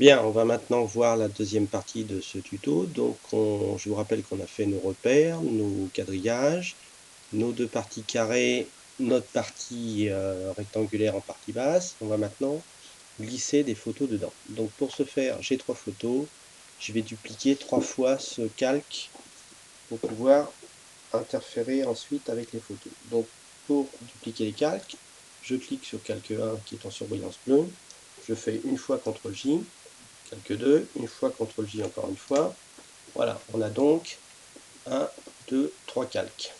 Bien, on va maintenant voir la deuxième partie de ce tuto. Donc, je vous rappelle qu'on a fait nos repères, nos quadrillages, nos deux parties carrées, notre partie rectangulaire en partie basse. On va maintenant glisser des photos dedans. Donc, pour ce faire, j'ai trois photos. Je vais dupliquer trois fois ce calque pour pouvoir interférer ensuite avec les photos. Donc, pour dupliquer les calques, je clique sur calque 1 qui est en surbrillance bleue. Je fais une fois CTRL-J, calque 2, une fois CTRL-J encore une fois. Voilà, on a donc 1, 2, 3 calques.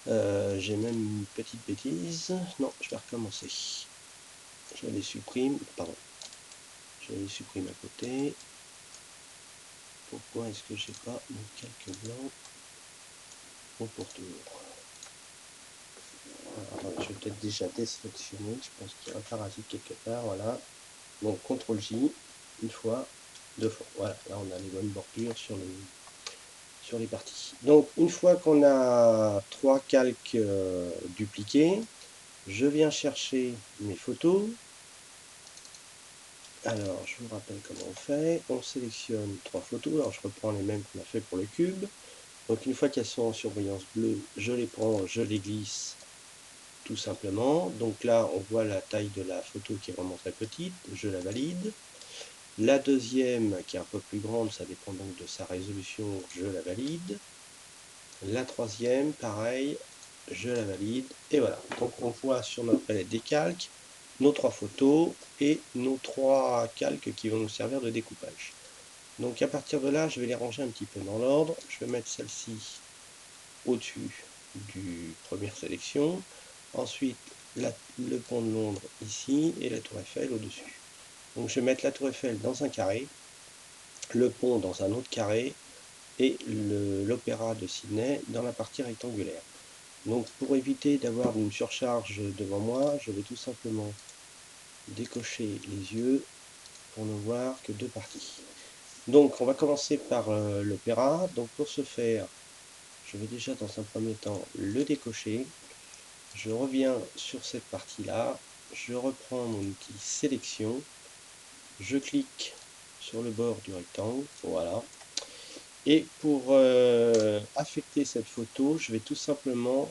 J'ai même une petite bêtise. Non, je vais recommencer. Je les supprime, pardon. Je les supprime à côté. Pourquoi est-ce que j'ai pas mon calque blanc au pourtour? Alors, attendez, je vais peut-être déjà désélectionner. Je pense qu'il y a un parasite quelque part. Voilà. Donc, CTRL-J, une fois, deux fois. Voilà, là on a les bonnes bordures sur les parties. Donc, une fois qu'on a trois calques dupliqués, je viens chercher mes photos. Alors, je vous rappelle comment on fait. On sélectionne trois photos. Alors, je reprends les mêmes qu'on a fait pour le cube. Donc, une fois qu'elles sont en surbrillance bleue, je les prends, je les glisse tout simplement. Donc là, on voit la taille de la photo qui est vraiment très petite. Je la valide. La deuxième, qui est un peu plus grande, ça dépend donc de sa résolution, je la valide. La troisième, pareil, je la valide. Et voilà. Donc on voit sur notre palette des calques nos trois photos et nos trois calques qui vont nous servir de découpage. Donc à partir de là, je vais les ranger un petit peu dans l'ordre. Je vais mettre celle-ci au-dessus du première sélection. Ensuite, le pont de Londres ici et la tour Eiffel au-dessus. Donc je vais mettre la tour Eiffel dans un carré, le pont dans un autre carré et l'opéra de Sydney dans la partie rectangulaire. Donc pour éviter d'avoir une surcharge devant moi, je vais tout simplement décocher les yeux pour ne voir que deux parties. Donc on va commencer par l'opéra. Donc pour ce faire, je vais déjà dans un premier temps le décocher. Je reviens sur cette partie-là. Je reprends mon outil sélection. Je clique sur le bord du rectangle. Voilà. Et pour affecter cette photo, je vais tout simplement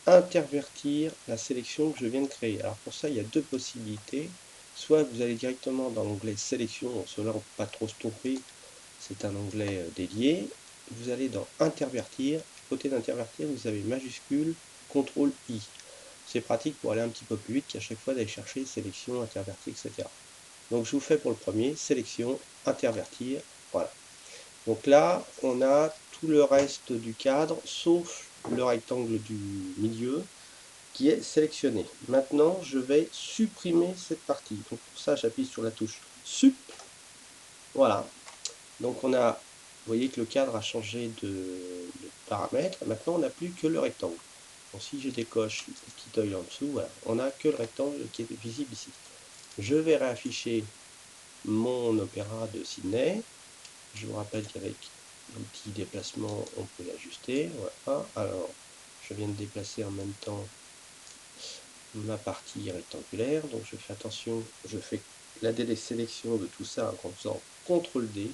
intervertir la sélection que je viens de créer. Alors pour ça, il y a deux possibilités. Soit vous allez directement dans l'onglet sélection, donc cela on ne peut pas trop se tromper, c'est un onglet dédié. Vous allez dans intervertir, à côté d'intervertir, vous avez majuscule CTRL I. C'est pratique pour aller un petit peu plus vite qu'à chaque fois d'aller chercher sélection, intervertir, etc. Donc je vous fais pour le premier, sélection, intervertir, voilà. Donc là, on a tout le reste du cadre, sauf le rectangle du milieu, qui est sélectionné. Maintenant, je vais supprimer cette partie. Donc pour ça, j'appuie sur la touche Sup. Voilà. Donc on a, vous voyez que le cadre a changé de paramètres. Maintenant, on n'a plus que le rectangle. Donc si je décoche le petit œil en dessous, voilà, on n'a que le rectangle qui est visible ici. Je vais réafficher mon opéra de Sydney. Je vous rappelle qu'avec l'outil déplacement, on peut l'ajuster. Voilà. Alors, je viens de déplacer en même temps ma partie rectangulaire. Donc, je fais attention, je fais la désélection de tout ça en faisant CTRL D.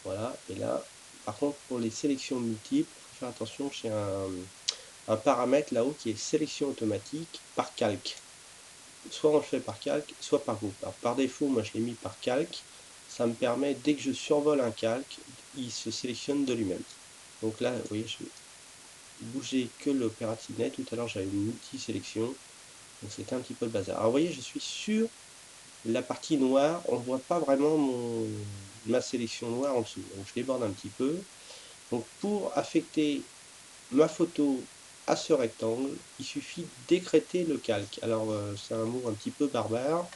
Voilà. Et là, par contre, pour les sélections multiples, il faut faire attention, j'ai un paramètre là-haut qui est sélection automatique par calque. Soit on le fait par calque, soit par groupe. Alors, par défaut, moi je l'ai mis par calque. Ça me permet, dès que je survole un calque, il se sélectionne de lui-même. Donc là, vous voyez, je vais bouger que l'opérationnel. Tout à l'heure, j'avais une multi-sélection. Donc c'était un petit peu le bazar. Alors vous voyez, je suis sur la partie noire. On ne voit pas vraiment ma sélection noire en dessous. Donc je déborde un petit peu. Donc pour affecter ma photo à ce rectangle, il suffit d'écrêter le calque. Alors c'est un mot un petit peu barbare,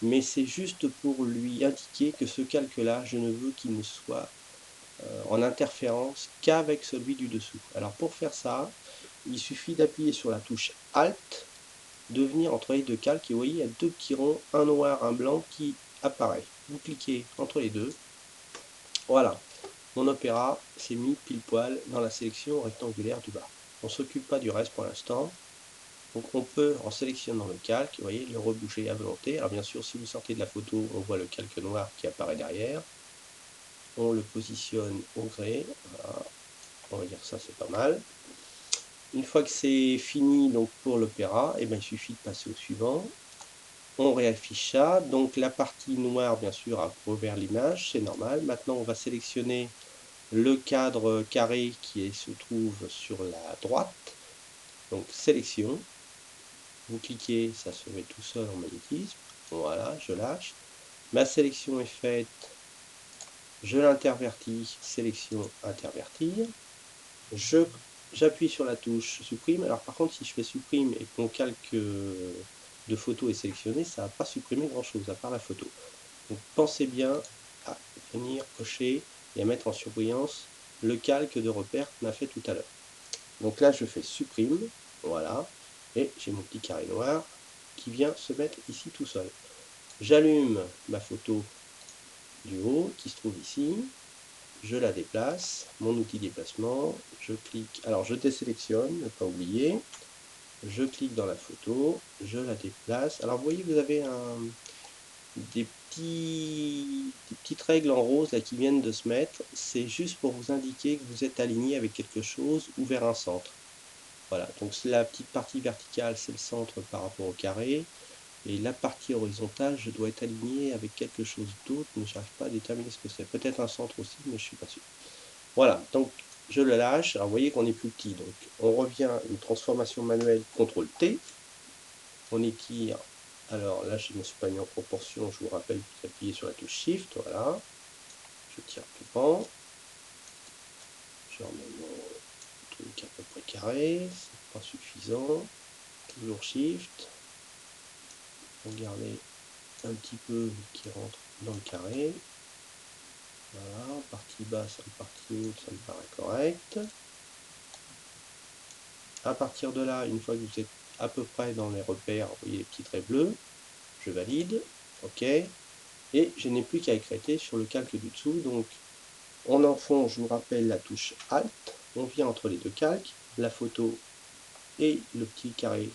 mais c'est juste pour lui indiquer que ce calque-là, je ne veux qu'il ne soit en interférence qu'avec celui du dessous. Alors pour faire ça, il suffit d'appuyer sur la touche Alt, de venir entre les deux calques, et vous voyez, il y a deux petits ronds, un noir, un blanc, qui apparaît. Vous cliquez entre les deux. Voilà, mon opéra s'est mis pile poil dans la sélection rectangulaire du bas. On ne s'occupe pas du reste pour l'instant. Donc on peut, en sélectionnant le calque, vous voyez, le rebouger à volonté. Alors bien sûr, si vous sortez de la photo, on voit le calque noir qui apparaît derrière. On le positionne au gré, voilà. On va dire que ça c'est pas mal. Une fois que c'est fini donc pour l'opéra, et ben, il suffit de passer au suivant. On réaffiche ça, donc la partie noire bien sûr a couvert l'image, c'est normal. Maintenant on va sélectionner le cadre carré qui se trouve sur la droite. Donc sélection, vous cliquez, ça se met tout seul en magnétisme. Voilà, je lâche. Ma sélection est faite, je l'intervertis, sélection, intervertir. J'appuie sur la touche supprime. Alors par contre, si je fais supprime et que mon calque de photo est sélectionné, ça ne va pas supprimer grand chose à part la photo. Donc pensez bien à venir cocher et à mettre en surbrillance le calque de repère qu'on a fait tout à l'heure. Donc là, je fais supprime, voilà, et j'ai mon petit carré noir qui vient se mettre ici tout seul. J'allume ma photo du haut qui se trouve ici, je la déplace, mon outil déplacement, je clique, alors je désélectionne, ne pas oublier, je clique dans la photo, je la déplace. Alors vous voyez, vous avez des petites règles en rose là qui viennent de se mettre, c'est juste pour vous indiquer que vous êtes aligné avec quelque chose ou vers un centre. Voilà, donc la petite partie verticale, c'est le centre par rapport au carré, et la partie horizontale, je dois être aligné avec quelque chose d'autre, mais je n'arrive pas à déterminer ce que c'est. Peut-être un centre aussi, mais je ne suis pas sûr. Voilà, donc je le lâche. Alors vous voyez qu'on est plus petit, donc on revient à une transformation manuelle, CTRL T, on étire. Alors là, je ne me suis pas mis en proportion, je vous rappelle, vous appuyez sur la touche Shift, voilà. Je tire tout pan. Je remets mon truc à peu près carré, c'est pas suffisant. Toujours Shift. Regardez un petit peu qui rentre dans le carré. Voilà, partie basse, partie haute, ça me paraît correct. À partir de là, une fois que vous êtes à peu près dans les repères, vous voyez les petits traits bleus, je valide, ok, et je n'ai plus qu'à écréter sur le calque du dessous. Donc on enfonce, je vous rappelle, la touche Alt, on vient entre les deux calques, la photo et le petit carré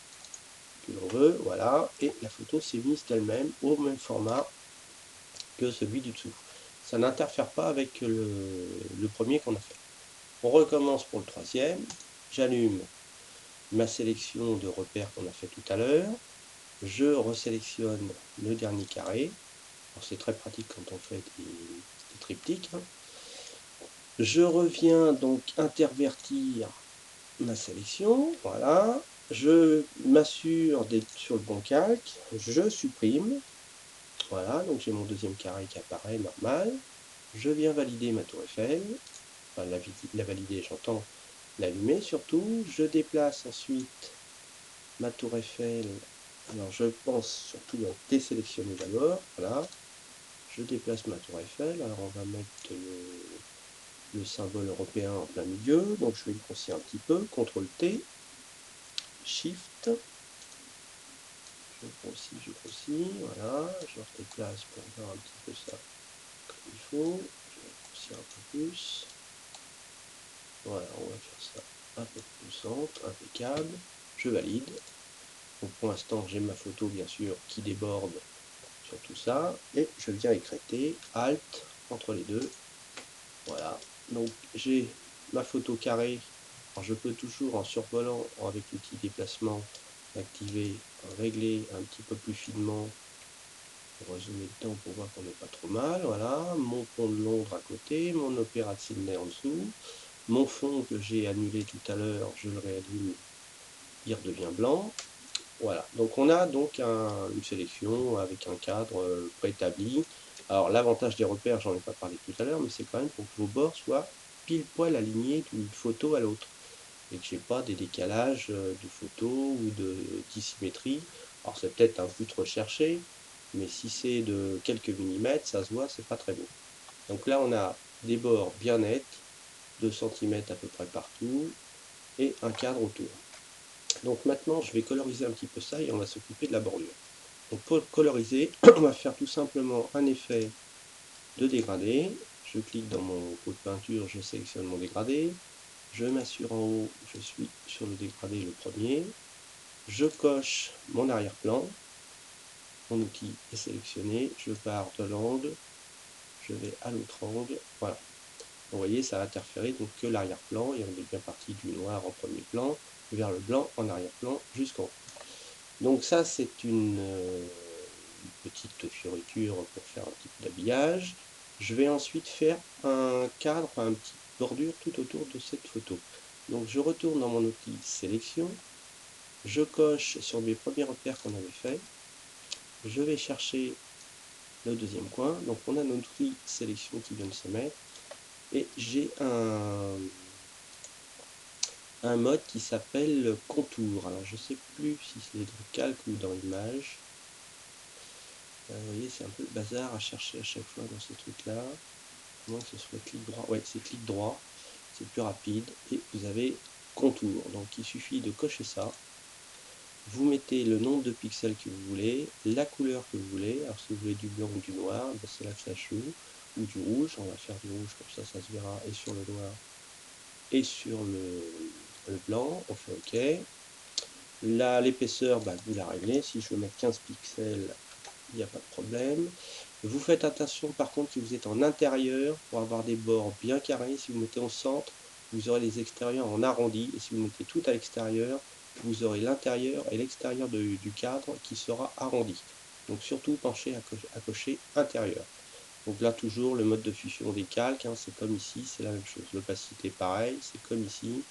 que l'on veut, voilà, et la photo s'est mise d'elle-même au même format que celui du dessous. Ça n'interfère pas avec le premier qu'on a fait. On recommence pour le troisième, j'allume ma sélection de repères qu'on a fait tout à l'heure, je resélectionne le dernier carré. C'est très pratique quand on fait des triptyques. Je reviens donc intervertir ma sélection, voilà. Je m'assure d'être sur le bon calque, je supprime, voilà, donc j'ai mon deuxième carré qui apparaît normal. Je viens valider ma tour Eiffel, enfin la valider, j'entends l'allumer surtout. Je déplace ensuite ma tour Eiffel. Alors je pense surtout à désélectionner d'abord, voilà. Je déplace ma tour Eiffel, alors on va mettre le symbole européen en plein milieu, donc je vais le grossir un petit peu, CTRL T, Shift, je grossis, voilà, je redéplace pour voir un petit peu ça comme il faut, je vais grossir un peu plus, voilà, on va faire ça un peu plus au centre, impeccable, je valide. Donc pour l'instant j'ai ma photo bien sûr qui déborde sur tout ça, et je viens écréter, Alt, entre les deux, voilà, donc j'ai ma photo carrée. Alors je peux toujours en survolant avec l'outil déplacement activer, régler un petit peu plus finement, on va zoomer dedans pour voir qu'on n'est pas trop mal, voilà, mon pont de Londres à côté, mon opéra de Sydney en dessous, mon fond que j'ai annulé tout à l'heure, je le réallume, il redevient blanc. Voilà, donc on a donc une sélection avec un cadre préétabli. Alors l'avantage des repères, j'en ai pas parlé tout à l'heure, mais c'est quand même pour que vos bords soient pile poil alignés d'une photo à l'autre, et que j'ai pas des décalages de photos ou de dissymétrie. Alors c'est peut-être un peu trop recherché, mais si c'est de quelques millimètres, ça se voit, c'est pas très beau. Donc là on a des bords bien nets, 2 cm à peu près partout, et un cadre autour. Donc maintenant, je vais coloriser un petit peu ça et on va s'occuper de la bordure. Donc pour coloriser, on va faire tout simplement un effet de dégradé. Je clique dans mon pot de peinture, je sélectionne mon dégradé. Je m'assure en haut, je suis sur le dégradé le premier. je coche mon arrière-plan, mon outil est sélectionné, je pars de l'angle, je vais à l'autre angle, voilà. Vous voyez, ça a interféré donc que l'arrière-plan, et on est bien parti du noir en premier plan, vers le blanc en arrière-plan jusqu'en haut. Donc ça, c'est une petite fioriture pour faire un petit peu d'habillage. Je vais ensuite faire un cadre, un petit bordure tout autour de cette photo. Donc je retourne dans mon outil sélection, je coche sur mes premiers repères qu'on avait fait, je vais chercher le deuxième coin, donc on a notre outil sélection qui vient de se mettre, et j'ai un mode qui s'appelle contour. Alors je sais plus si c'est dans calque ou dans image. Vous voyez, c'est un peu le bazar à chercher à chaque fois dans ces trucs-là. À moins que ce soit clic droit. Ouais, c'est clic droit. C'est plus rapide. Et vous avez contour. Donc il suffit de cocher ça. Vous mettez le nombre de pixels que vous voulez, la couleur que vous voulez. Alors si vous voulez du blanc ou du noir, ben c'est là que ça joue. Ou du rouge. On va faire du rouge comme ça se verra. Et sur le noir et sur le blanc. On fait OK. Là, l'épaisseur, bah, vous la réglez. Si je veux mettre 15 pixels, il n'y a pas de problème. Vous faites attention par contre si vous êtes en intérieur pour avoir des bords bien carrés. Si vous mettez au centre, vous aurez les extérieurs en arrondi. Et si vous mettez tout à l'extérieur, vous aurez l'intérieur et l'extérieur du cadre qui sera arrondi. Donc surtout penchez à cocher intérieur. Donc là toujours le mode de fusion des calques, hein, c'est comme ici, c'est la même chose. L'opacité pareil, c'est comme ici.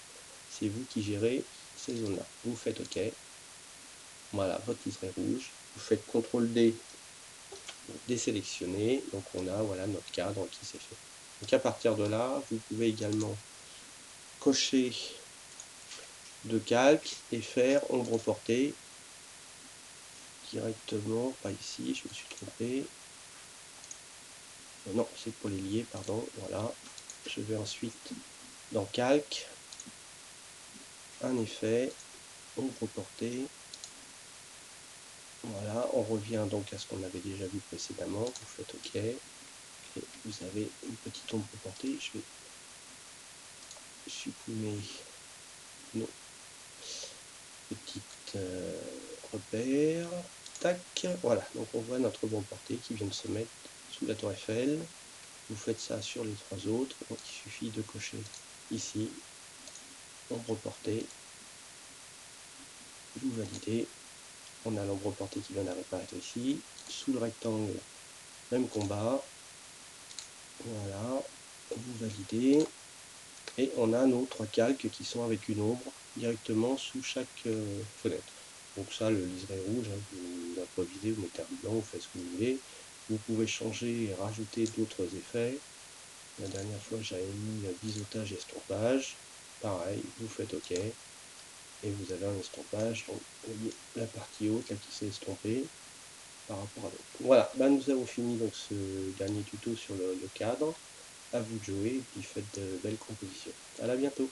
C'est vous qui gérez ces zones-là. Vous faites OK. Voilà, votre liseré rouge. Vous faites CTRL D pour désélectionner. Donc on a voilà notre cadre qui s'est fait. Donc à partir de là, vous pouvez également cocher de calque et faire ombre portée directement, pas ici, je me suis trompé. Non, c'est pour les lier, pardon. Voilà. Je vais ensuite dans calque, un effet, ombre portée. Voilà, on revient donc à ce qu'on avait déjà vu précédemment. Vous faites OK. Et vous avez une petite ombre portée. Je vais supprimer nos petites repères. Tac. Voilà, donc on voit notre ombre portée qui vient de se mettre sous la tour Eiffel. Vous faites ça sur les trois autres. Donc il suffit de cocher ici, ombre portée. Vous validez. On a l'ombre portée qui vient d'apparaître ici. Sous le rectangle, même combat. Voilà, vous validez. Et on a nos trois calques qui sont avec une ombre directement sous chaque fenêtre. Donc ça, le liseré rouge, hein, vous improvisez, vous mettez un blanc, vous faites ce que vous voulez. Vous pouvez changer et rajouter d'autres effets. La dernière fois, j'avais mis biseautage et estompage. Pareil, vous faites OK. Et vous avez un estompage. Donc, vous voyez la partie haute là, qui s'est estompée par rapport à l'autre. Voilà, bah, nous avons fini donc ce dernier tuto sur le cadre. À vous de jouer et puis faites de belles compositions. À la bientôt.